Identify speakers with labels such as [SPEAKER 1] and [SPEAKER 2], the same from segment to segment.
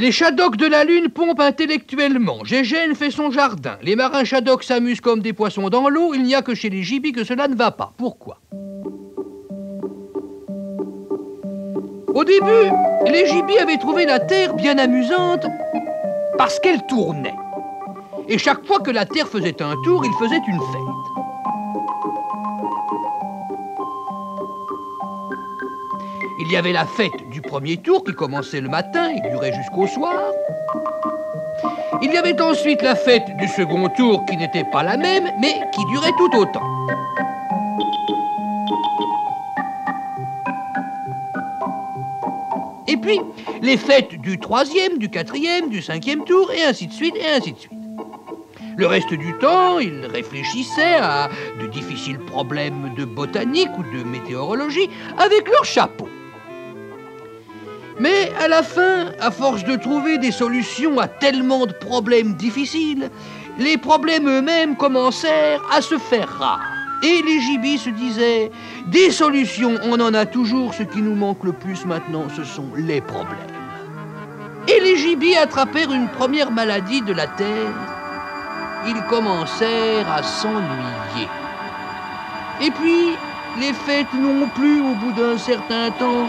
[SPEAKER 1] Les Shadocks de la Lune pompent intellectuellement. Gégène fait son jardin. Les marins Shadocks s'amusent comme des poissons dans l'eau. Il n'y a que chez les gibis que cela ne va pas. Pourquoi? Au début, les gibis avaient trouvé la Terre bien amusante parce qu'elle tournait. Et chaque fois que la Terre faisait un tour, ils faisaient une fête. Il y avait la fête du premier tour qui commençait le matin et durait jusqu'au soir. Il y avait ensuite la fête du second tour qui n'était pas la même, mais qui durait tout autant. Et puis, les fêtes du troisième, du quatrième, du cinquième tour, et ainsi de suite, et ainsi de suite. Le reste du temps, ils réfléchissaient à de difficiles problèmes de botanique ou de météorologie avec leur chapeau. Mais à la fin, à force de trouver des solutions à tellement de problèmes difficiles, les problèmes eux-mêmes commencèrent à se faire rares. Et les gibis se disaient, des solutions, on en a toujours, ce qui nous manque le plus maintenant, ce sont les problèmes. Et les gibis attrapèrent une première maladie de la Terre. Ils commencèrent à s'ennuyer. Et puis, les fêtes non plus, au bout d'un certain temps,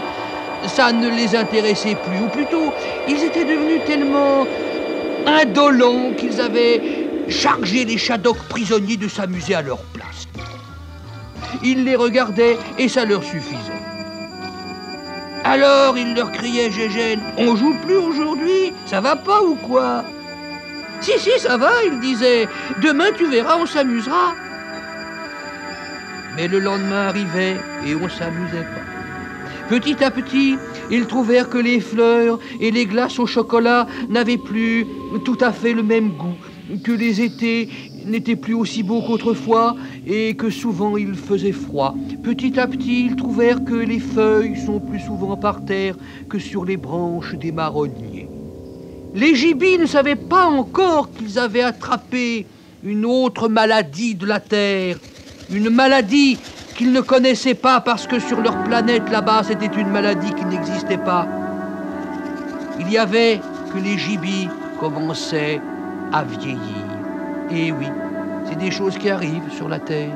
[SPEAKER 1] ça ne les intéressait plus. Ou plutôt, ils étaient devenus tellement indolents qu'ils avaient chargé les Shadocks prisonniers de s'amuser à leur place. Ils les regardaient et ça leur suffisait. Alors, ils leur criaient, Gégène, « On joue plus aujourd'hui? Ça va pas ou quoi ?» « Si, si, ça va, il disait. Demain, tu verras, on s'amusera. » Mais le lendemain arrivait et on s'amusait pas. Petit à petit, ils trouvèrent que les fleurs et les glaces au chocolat n'avaient plus tout à fait le même goût, que les étés n'étaient plus aussi beaux qu'autrefois et que souvent il faisait froid. Petit à petit, ils trouvèrent que les feuilles sont plus souvent par terre que sur les branches des marronniers. Les gibis ne savaient pas encore qu'ils avaient attrapé une autre maladie de la Terre, une maladie qu'ils ne connaissaient pas parce que sur leur planète là-bas, c'était une maladie qui n'existait pas. Il y avait que les gibis commençaient à vieillir. Et oui, c'est des choses qui arrivent sur la Terre.